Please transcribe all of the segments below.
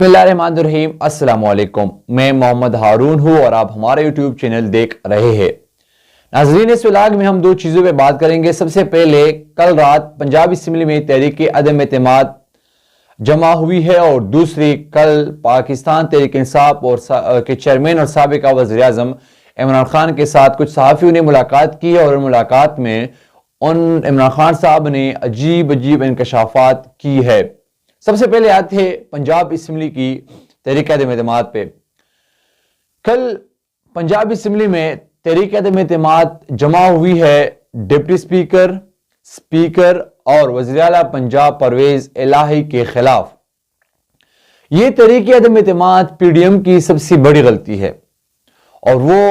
बिस्मिल्लाहिर्रहमानिर्रहीम। अस्सलाम वालेकुम। मैं मोहम्मद हारून हूँ और आप हमारा यूट्यूब चैनल देख रहे हैं। नाज़रीन, इस व्लॉग में हम दो चीज़ों पे बात करेंगे। सबसे पहले, कल रात पंजाब असेंबली में तहरीक अदम एतमाद जमा हुई है, और दूसरी, कल पाकिस्तान तहरीक इंसाफ और के चेयरमैन और साबिका वज़ीर आज़म इमरान खान के साथ कुछ सहाफ़ियों ने मुलाकात की है, और मुलाकात में इमरान खान साहब ने अजीब अजीब इंकशाफात की है। सबसे पहले आते हैं पंजाब असेंबली की तहरीक अदम एतमाद पे। कल पंजाब असेंबली में तहरीक अदम एतमाद जमा हुई है डिप्टी स्पीकर, स्पीकर और वज़ीर आला पंजाब परवेज इलाही के खिलाफ। यह तहरीक अदम एतमाद पीडीएम की सबसे बड़ी गलती है, और वो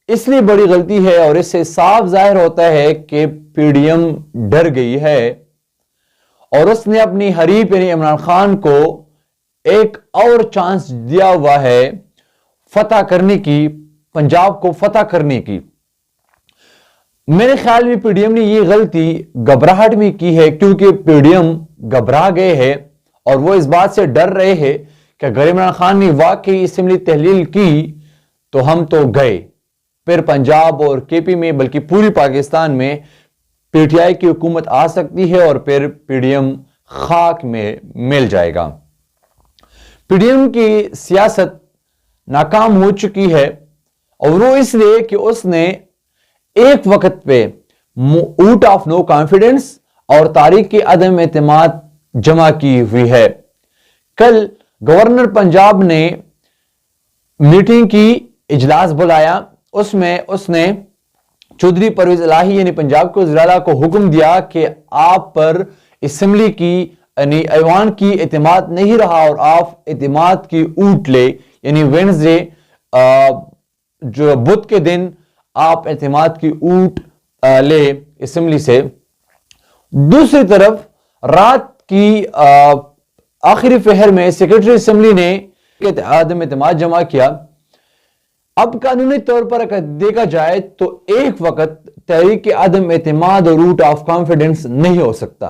इसलिए बड़ी गलती है और इससे साफ जाहिर होता है कि पीडीएम डर गई है और उसने अपनी हरीफ यानी इमरान खान को एक और चांस दिया हुआ है फतह करने की, पंजाब को फतह करने की। मेरे ख्याल में पीडीएम ने यह गलती घबराहट में की है, क्योंकि पीडीएम घबरा गए हैं और वो इस बात से डर रहे हैं कि अगर इमरान खान ने वाकई असेंबली तहलील की तो हम तो गए, फिर पंजाब और केपी में बल्कि पूरी पाकिस्तान में पीटीआई की हुकूमत आ सकती है और फिर पीडीएम खाक में मिल जाएगा। पीडीएम की सियासत नाकाम हो चुकी है, और वो इसलिए कि उसने एक वक्त पे वोट ऑफ नो कॉन्फिडेंस और तारीख अदम एतमाद जमा की हुई है। कल गवर्नर पंजाब ने मीटिंग की, इजलास बुलाया, उसमें उसने चौधरी परवेज इलाही यानी पंजाब के वज़ीर आला को हुक्म दिया कि आप पर असेंबली की यानी ऐवान की एतमाद नहीं रहा और आप एतमाद की ऊट ले, यानी वेडनेसडे जो बुध के दिन आप एतमाद की ऊट ले असेंबली से। दूसरी तरफ रात की आखिरी पहर में सेक्रेटरी असेंबली ने अदम एतमाद जमा किया। अब कानूनी तौर पर अगर देखा जाए तो एक वक्त तहरीक अदम एतमाद और रूट ऑफ कॉन्फिडेंस नहीं हो सकता,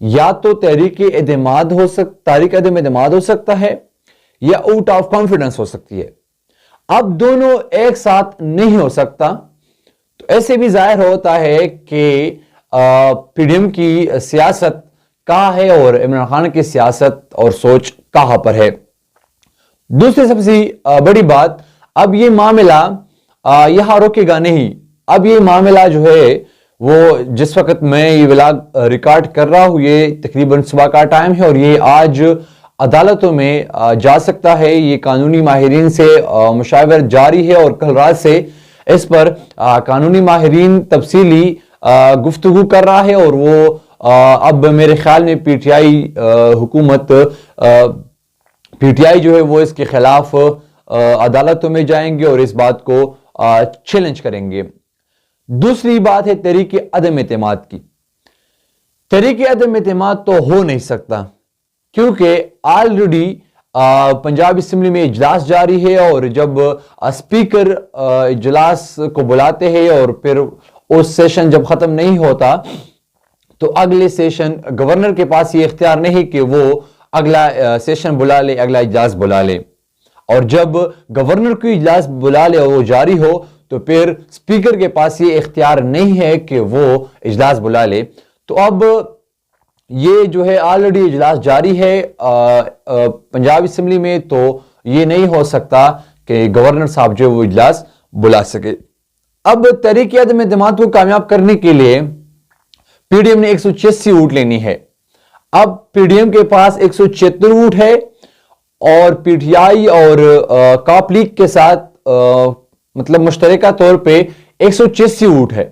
या तो तारीख अदम एतमाद हो सकता है या आउट ऑफ कॉन्फिडेंस हो सकती है। अब दोनों एक साथ नहीं हो सकता, तो ऐसे भी जाहिर होता है कि पीडीएम की सियासत कहां है और इमरान खान की सियासत और सोच कहां पर है। दूसरी सबसे बड़ी बात, अब ये मामला यहां रुकेगा नहीं। अब ये मामला जो है वो, जिस वक्त मैं ये व्लॉग रिकॉर्ड कर रहा हूं, ये तकरीबन सुबह का टाइम है और ये आज अदालतों में जा सकता है। ये कानूनी माहिरीन से मुशावरत जारी है और कल रात से इस पर कानूनी माहिरीन तफसीली गुफ्तगू कर रहा है, और वो अब मेरे ख्याल में पीटीआई हुकूमत पीटीआई जो है वो इसके खिलाफ अदालतों में जाएंगे और इस बात को चैलेंज करेंगे। दूसरी बात है तहरीक अदम एतमाद की। तहरीक अदम एतमाद तो हो नहीं सकता, क्योंकि ऑलरेडी पंजाब असेंबली में इजलास जारी है, और जब स्पीकर इजलास को बुलाते हैं और फिर उस सेशन जब खत्म नहीं होता तो अगले सेशन गवर्नर के पास ये इख्तियार नहीं कि वो अगला सेशन बुला ले, अगला इजलास बुला ले, और जब गवर्नर को इजलास बुला ले और वो जारी हो तो फिर स्पीकर के पास ये इख्तियार नहीं है कि वो इजलास बुला ले। तो अब ये जो है ऑलरेडी इजलास जारी है पंजाब असेंबली में, तो ये नहीं हो सकता कि गवर्नर साहब जो वो इजलास बुला सके। अब तहरीक अदम एतमाद को कामयाब करने के लिए पीडीएम ने 186 वोट लेनी है। अब पीडीएम के पास 176 वोट है और पीटीआई और कॉप लीग के साथ मतलब मुश्तरका तौर पे 186 वोट है।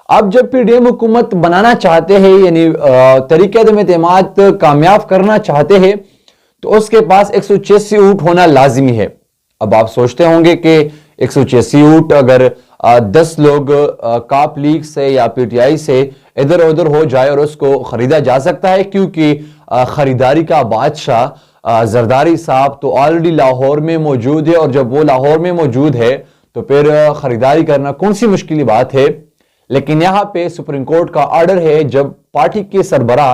अब जब पीडीएम हुकूमत बनाना चाहते हैं, यानी तहरीक अदम एतमाद कामयाब करना चाहते हैं, तो उसके पास 186 वोट होना लाजिमी है। अब आप सोचते होंगे कि 186 वोट अगर 10 लोग कॉप लीग से या पीटीआई से इधर उधर हो जाए और उसको खरीदा जा सकता है, क्योंकि खरीदारी का बादशाह जरदारी साहब तो ऑलरेडी लाहौर में मौजूद है, और जब वो लाहौर में मौजूद है तो फिर खरीदारी करना कौन सी मुश्किल बात है। लेकिन यहां पे सुप्रीम कोर्ट का ऑर्डर है, जब पार्टी के सरबराह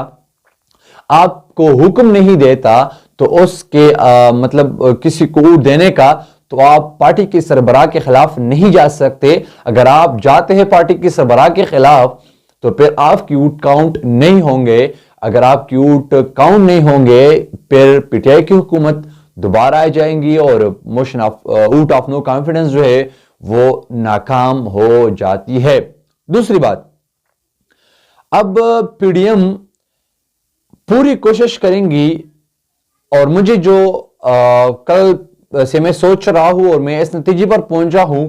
आपको हुक्म नहीं देता तो उसके मतलब किसी को वोट देने का, तो आप पार्टी के सरबराह के खिलाफ नहीं जा सकते। अगर आप जाते हैं पार्टी के सरबराह के खिलाफ तो फिर आपकी वोट काउंट नहीं होंगे। अगर आपकी वोट काउंट नहीं होंगे फिर पीटीआई की हुकूमत दोबारा आ जाएंगी और motion of vote of no confidence जो है वो नाकाम हो जाती है। दूसरी बात, अब पीडीएम पूरी कोशिश करेंगी, और मुझे जो कल से मैं सोच रहा हूं और मैं इस नतीजे पर पहुंचा हूं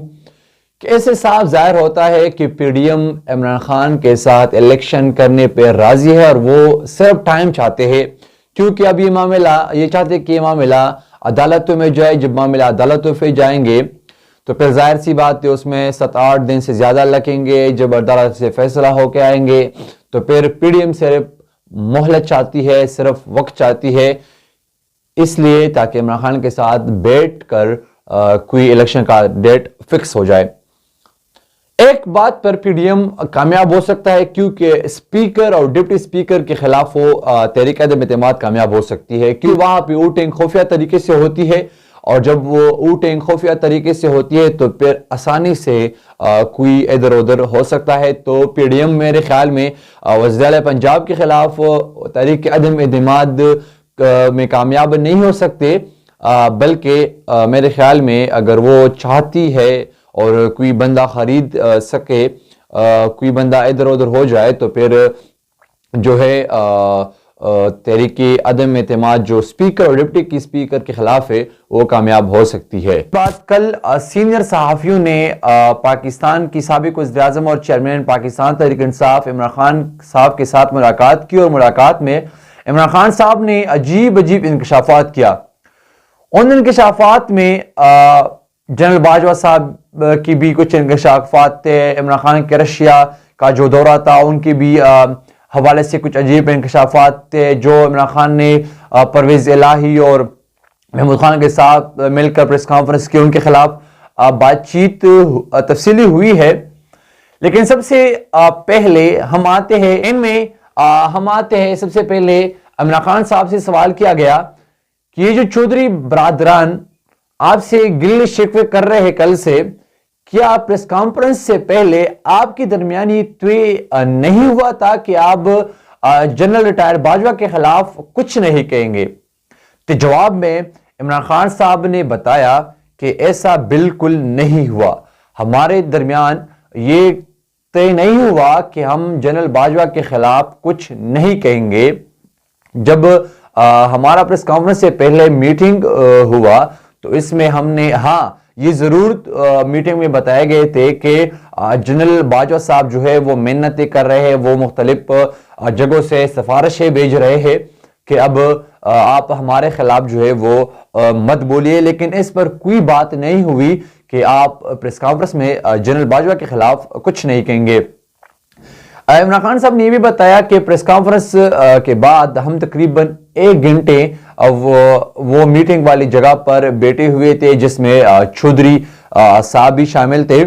कि ऐसे साफ जाहिर होता है कि पीडीएम इमरान खान के साथ इलेक्शन करने पर राजी है और वो सिर्फ टाइम चाहते हैं, क्योंकि अब ये चाहते कि ये मामला अदालतों में जाए। जब मामला अदालतों में जाएंगे तो फिर जाहिर सी बात है उसमें 7-8 दिन से ज्यादा लगेंगे। जब अदालत से फैसला होकर आएंगे तो फिर पीडीएम सिर्फ मोहलत चाहती है, सिर्फ वक्त चाहती है, इसलिए ताकि इमरान खान के साथ बैठ कर कोई इलेक्शन का डेट फिक्स हो जाए। एक बात पर पीडीएम कामयाब हो सकता है, क्योंकि स्पीकर और डिप्टी स्पीकर के खिलाफ वो तहरीक अदम एतमाद कामयाब हो सकती है, क्योंकि वहां पे वोटिंग खुफिया तरीके से होती है, और जब वो वोटिंग खुफिया तरीके से होती है तो फिर आसानी से कोई इधर उधर हो सकता है। तो पीडीएम मेरे ख्याल में वज़ीर-ए-आला पंजाब के खिलाफ तहरीक अदम एतमाद में कामयाब नहीं हो सकते, बल्कि मेरे ख्याल में अगर वो चाहती है और कोई बंदा खरीद सके, कोई बंदा इधर उधर हो जाए तो फिर जो है तहरीक अदम एतमाद जो स्पीकर और डिप्टी की स्पीकर के खिलाफ है वो कामयाब हो सकती है। बात कल सीनियर सहाफियों ने पाकिस्तान की साबिक वज़ीर-ए-आज़म और चेयरमैन पाकिस्तान तहरीक इंसाफ इमरान खान साहब के साथ मुलाकात की, और मुलाकात में इमरान खान साहब ने अजीब अजीब इंकशाफात किया। उन इंकशाफात में जनरल बाजवा साहब की भी कुछ इंकशाफात थे, इमरान खान के रशिया का जो दौरा था उनकी भी हवाले से कुछ अजीब इंकशाफात थे, जो इमरान खान ने परवेज इलाही और महमूद खान के साथ मिलकर प्रेस कॉन्फ्रेंस की, उनके खिलाफ बातचीत तफसीली हुई है। लेकिन सबसे पहले हम आते हैं सबसे पहले इमरान खान साहब से सवाल किया गया कि ये जो चौधरी बरादरान आपसे गिले शिकवे कर रहे हैं कल से, क्या प्रेस कॉन्फ्रेंस से पहले आपके दरमियान ये तय नहीं हुआ था कि आप जनरल रिटायर बाजवा के खिलाफ कुछ नहीं कहेंगे? तो जवाब में इमरान खान साहब ने बताया कि ऐसा बिल्कुल नहीं हुआ, हमारे दरमियान ये तय नहीं हुआ कि हम जनरल बाजवा के खिलाफ कुछ नहीं कहेंगे। जब हमारा प्रेस कॉन्फ्रेंस से पहले मीटिंग हुआ तो इसमें हमने ये जरूर मीटिंग में बताए गए थे कि जनरल बाजवा साहब जो है वो मेहनतें कर रहे हैं, वो मुख्तलिफ जगहों से सिफारिशें भेज रहे हैं कि अब आप हमारे खिलाफ जो है वो मत बोलिए। लेकिन इस पर कोई बात नहीं हुई कि आप प्रेस कॉन्फ्रेंस में जनरल बाजवा के खिलाफ कुछ नहीं कहेंगे। इमरान खान साहब ने यह भी बताया कि प्रेस कॉन्फ्रेंस के बाद हम तकरीबन 1 घंटे वो मीटिंग वाली जगह पर बैठे हुए थे, जिसमें चौधरी साहब भी शामिल थे।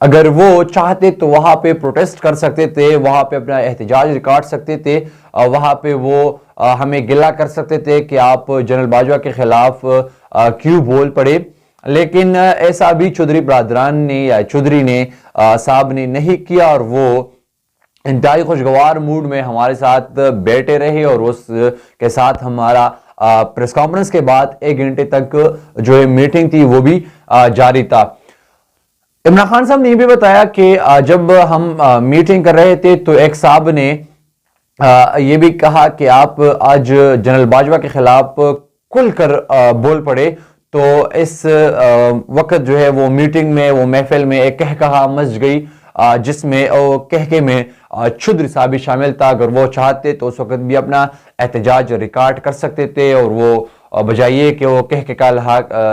अगर वो चाहते तो वहां पे प्रोटेस्ट कर सकते थे, वहां पे अपना एहतजाज रिकॉर्ड सकते थे, वहां पे वो हमें गिला कर सकते थे कि आप जनरल बाजवा के खिलाफ क्यों बोल पड़े। लेकिन ऐसा भी चौधरी बरादरान ने या चौधरी ने साहब ने नहीं किया, और वो इंतहाई खुशगवार मूड में हमारे साथ बैठे रहे, और उसके साथ हमारा प्रेस कॉन्फ्रेंस के बाद 1 घंटे तक जो है मीटिंग थी वो भी जारी था। इमरान खान साहब ने भी बताया कि जब हम मीटिंग कर रहे थे तो एक साहब ने ये भी कहा कि आप आज जनरल बाजवा के खिलाफ खुलकर बोल पड़े। तो इस वक्त जो है वो मीटिंग में, वो महफिल में एक कहकहा मच गई, जिसमें कहके में चौधरी साहब भी शामिल था। अगर वो चाहते तो उस वक्त भी अपना एहतजाज रिकॉर्ड कर सकते थे, और वो बजाय कि वो कहके का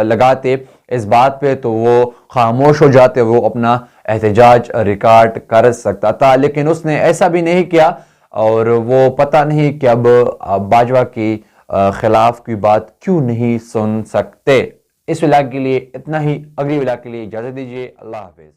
लगाते इस बात पे तो वो खामोश हो जाते, वो अपना एहतजाज रिकॉर्ड कर सकता था। लेकिन उसने ऐसा भी नहीं किया, और वो पता नहीं कि अब बाजवा की खिलाफ की बात क्यों नहीं सुन सकते। इस विलाग के लिए इतना ही, अगली विलाग के लिए इजाजत दीजिए। अल्लाह हाफिज।